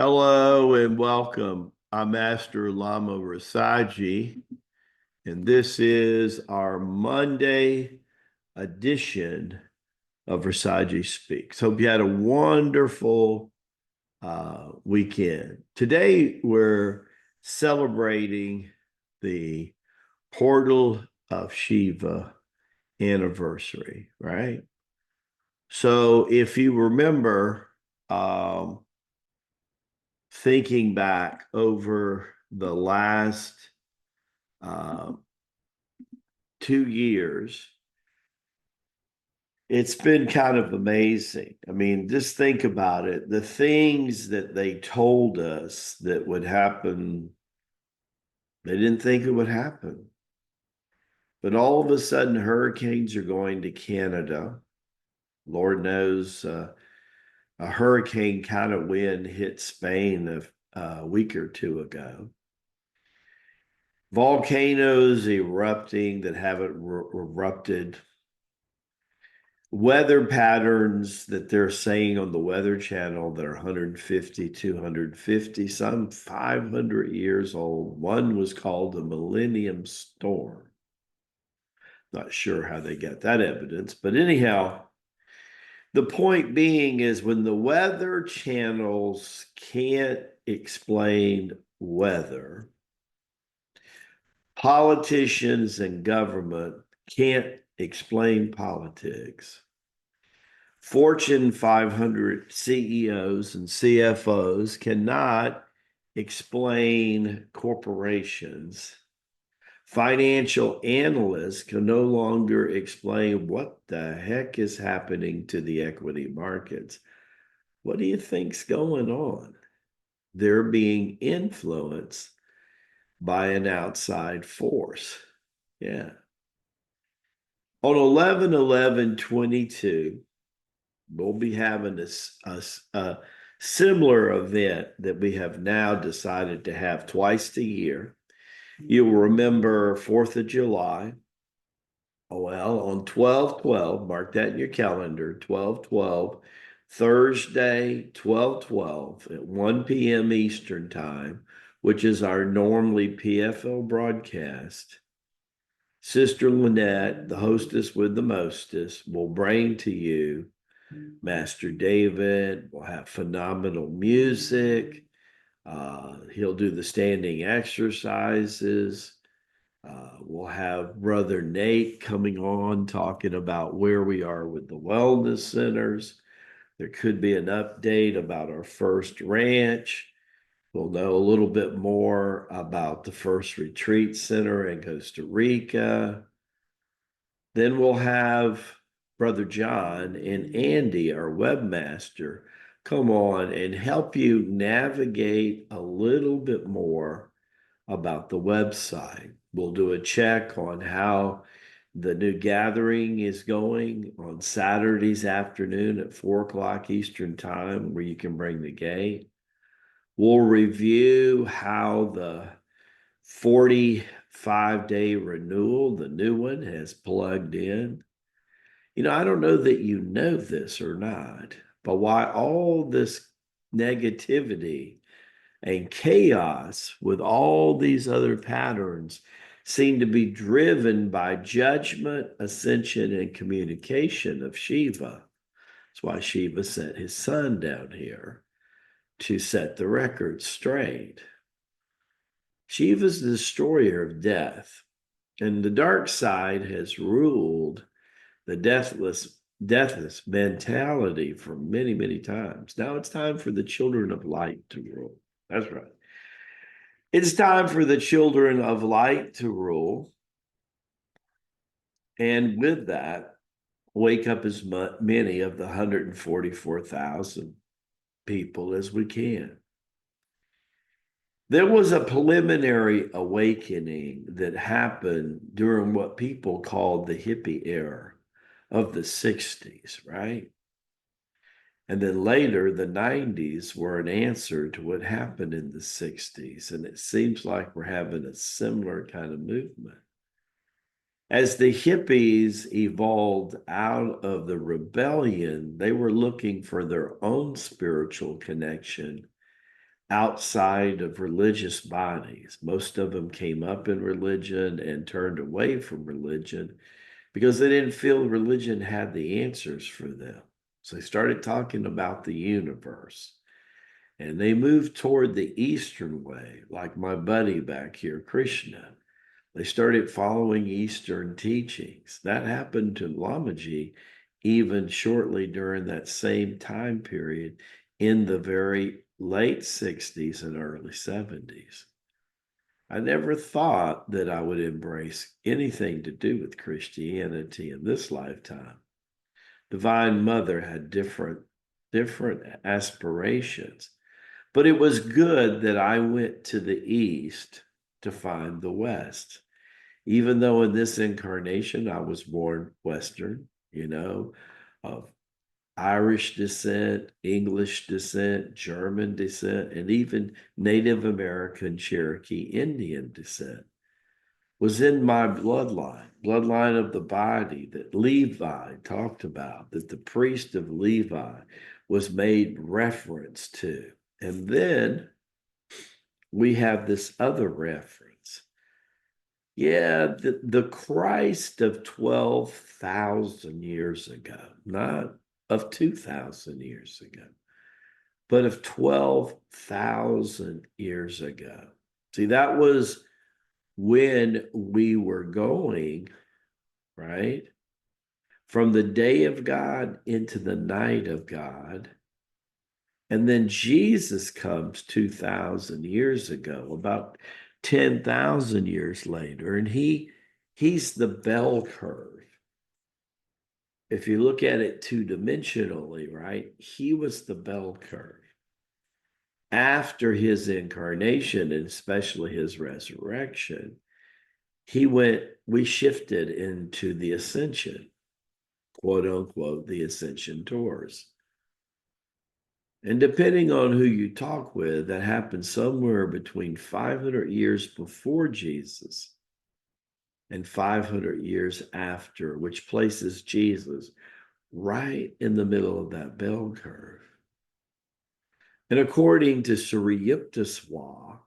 Hello and welcome. I'm Master Lama Rasaji, and this is our Monday edition of Rasaji Speaks. Hope you had a wonderful weekend. Today, we're celebrating the Portal of Shiva anniversary, right? So, if you remember, thinking back over the last uh, 2 years, it's been kind of amazing. I mean, just think about it. The things that they told us that would happen, they didn't think it would happen. But all of a sudden, hurricanes are going to Canada. Lord knows a hurricane kind of wind hit Spain a week or two ago. Volcanoes erupting that haven't erupted, weather patterns that they're saying on the Weather Channel that are 150, 250, some 500 years old. One was called a millennium storm. Not sure how they got that evidence, but anyhow, the point being is when the weather channels can't explain weather, politicians and government can't explain politics. Fortune 500 CEOs and CFOs cannot explain corporations. Financial analysts can no longer explain what the heck is happening to the equity markets. What do you think's going on? They're being influenced by an outside force. Yeah. On 11/11/22, we'll be having a similar event that we have now decided to have twice a year. You'll remember 4th of July. Well, on 12/12, mark that in your calendar, 12/12, Thursday, 12/12 at 1 p.m. Eastern Time, which is our normally PFL broadcast. Sister Lynette, the hostess with the mostest, will bring to you Master David. Will have phenomenal music. He'll do the standing exercises. We'll have Brother Nate coming on talking about where we are with the wellness centers. There could be an update about our first ranch. We'll know a little bit more about the first retreat center in Costa Rica. Then we'll have Brother John and Andy, our webmaster, come on and help you navigate a little bit more about the website. We'll do a check on how the new gathering is going on Saturdays afternoon at 4 o'clock Eastern Time, where you can bring the gate. We'll review how the 45-day renewal, the new one, has plugged in. I don't know that you know this or not, but why all this negativity and chaos with all these other patterns seem to be driven by judgment, ascension, and communication of Shiva. That's why Shiva sent his son down here to set the record straight. Shiva's the destroyer of death, and the dark side has ruled the deathless mentality for many, many times. Now it's time for the children of light to rule. That's right. It's time for the children of light to rule. And with that, wake up as many of the 144,000 people as we can. There was a preliminary awakening that happened during what people called the hippie era of the 60s, right? And then later, the 90s were an answer to what happened in the 60s. And it seems like we're having a similar kind of movement. As the hippies evolved out of the rebellion, they were looking for their own spiritual connection outside of religious bodies. Most of them came up in religion and turned away from religion because they didn't feel religion had the answers for them. So they started talking about the universe. And they moved toward the Eastern way, like my buddy back here, Krishna. They started following Eastern teachings. That happened to Lamaji even shortly during that same time period in the very late 60s and early 70s. I never thought that I would embrace anything to do with Christianity in this lifetime. Divine Mother had different aspirations, but it was good that I went to the East to find the West. Even though in this incarnation I was born Western, of Irish descent, English descent, German descent, and even Native American, Cherokee, Indian descent was in my bloodline of the body that Levi talked about, that the priest of Levi was made reference to. And then we have this other reference. Yeah, the Christ of 12,000 years ago, not of 2,000 years ago, but of 12,000 years ago. See, that was when we were going, right? From the day of God into the night of God. And then Jesus comes 2,000 years ago, about 10,000 years later, and he's the bell curve. If you look at it two-dimensionally, right, he was the bell curve. After his incarnation, and especially his resurrection, we shifted into the Ascension, quote unquote, the Ascension tours. And depending on who you talk with, that happened somewhere between 500 years before Jesus and 500 years after, which places Jesus right in the middle of that bell curve. And according to Sri Yukteswar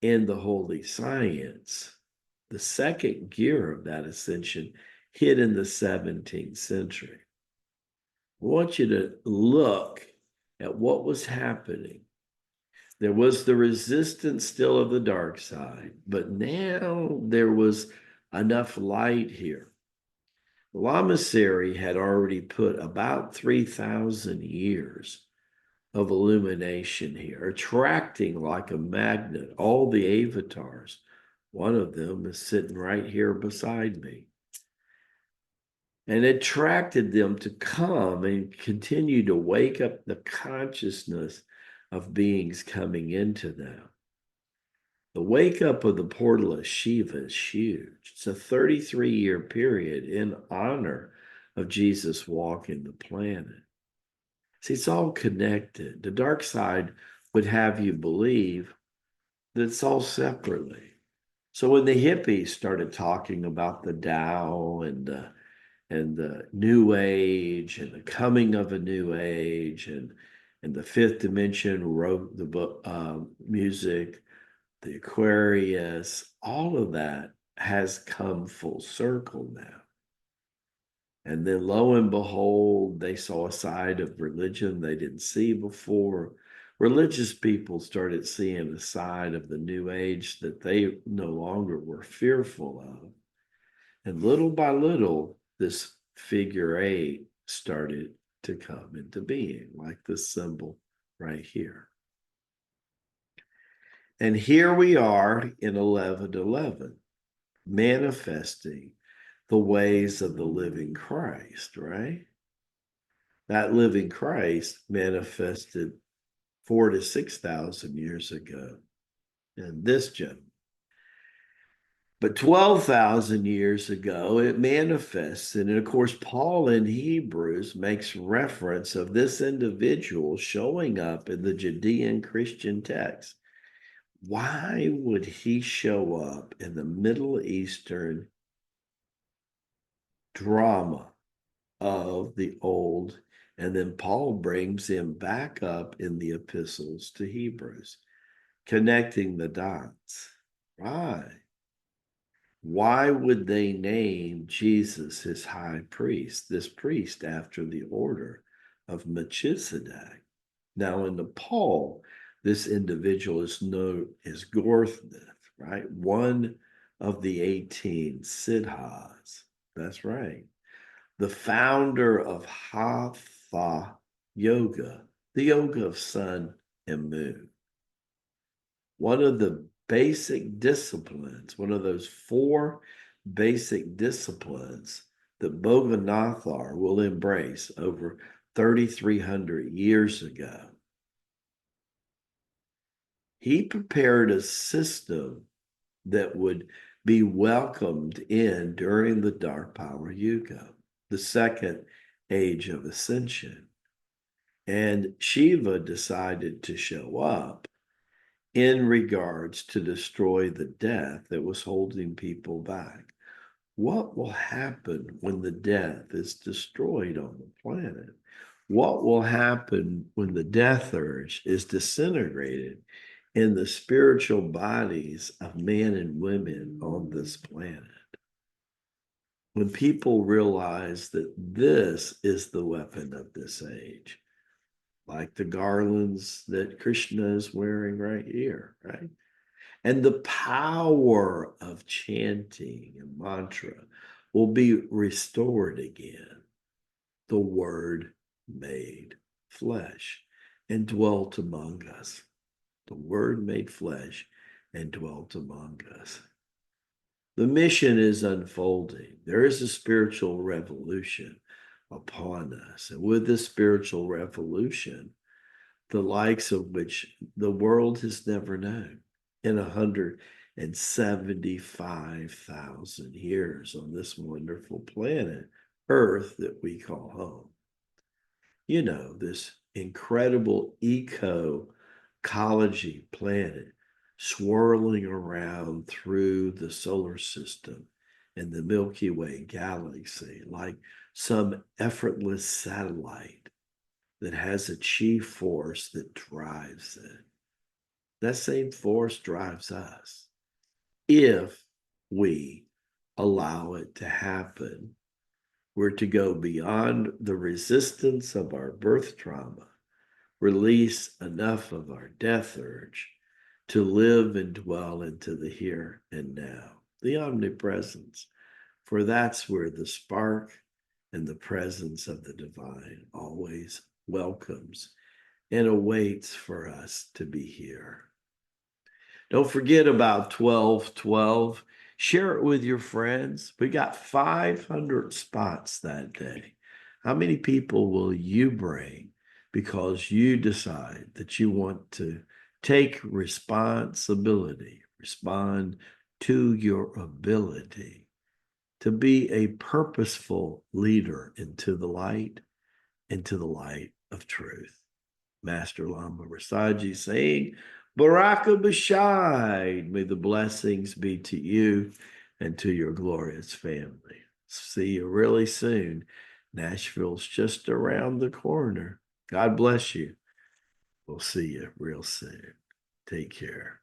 in the Holy Science, the second gear of that ascension hit in the 17th century. I want you to look at what was happening. There was the resistance still of the dark side, but now there was enough light here. The Lamasery had already put about 3,000 years of illumination here, attracting like a magnet all the avatars. One of them is sitting right here beside me. And attracted them to come and continue to wake up the consciousness of beings coming into them. The wake up of the Portal of Shiva is huge. It's a 33-year period in honor of Jesus walking the planet. See, it's all connected. The dark side would have you believe that it's all separately. So when the hippies started talking about the Tao and the new age and the coming of a new age and the fifth dimension wrote the book music, the Aquarius, all of that has come full circle now. And then lo and behold, they saw a side of religion they didn't see before. Religious people started seeing a side of the new age that they no longer were fearful of. And little by little, this figure eight started to come into being, like this symbol right here. And here we are in 1111, manifesting the ways of the living Christ, right? That living Christ manifested 4,000 to 6,000 years ago in this gentleman. But 12,000 years ago, it manifested. And of course, Paul in Hebrews makes reference of this individual showing up in the Judean Christian text. Why would he show up in the Middle Eastern drama of the Old And then Paul brings him back up in the epistles to Hebrews, connecting the dots. Right. Why would they name Jesus his high priest, this priest after the order of Melchizedek? Now, in the Paul, this individual is known as Gorthnath, right? One of the 18 Siddhas. That's right. The founder of Hatha Yoga, the yoga of sun and moon. One of the basic disciplines, one of those 4 basic disciplines that Boganathar will embrace over 3,300 years ago. He prepared a system that would be welcomed in during the Dark Power Yuga, the second age of Ascension. And Shiva decided to show up in regards to destroy the death that was holding people back. What will happen when the death is destroyed on the planet? What will happen when the death urge is disintegrated in the spiritual bodies of men and women on this planet? When people realize that this is the weapon of this age, like the garlands that Krishna is wearing right here, right? And the power of chanting and mantra will be restored again. The word made flesh and dwelt among us. The word made flesh and dwelt among us. The mission is unfolding. There is a spiritual revolution upon us. And with this spiritual revolution, the likes of which the world has never known in 175,000 years on this wonderful planet, Earth, that we call home. You know, this incredible ecology planet swirling around through the solar system and the Milky Way galaxy like some effortless satellite that has a chief force that drives it. That same force drives us if we allow it to happen. We're to go beyond the resistance of our birth trauma, release enough of our death urge to live and dwell into the here and now, the omnipresence, for that's where the spark and the presence of the divine always welcomes and awaits for us to be here. Don't forget about 1212. Share it with your friends. We got 500 spots that day. How many people will you bring because you decide that you want to take responsibility, respond to your ability to be a purposeful leader into the light of truth? Master Lama Rasaji saying, Baraka Bashai, may the blessings be to you and to your glorious family. See you really soon. Nashville's just around the corner. God bless you. We'll see you real soon. Take care.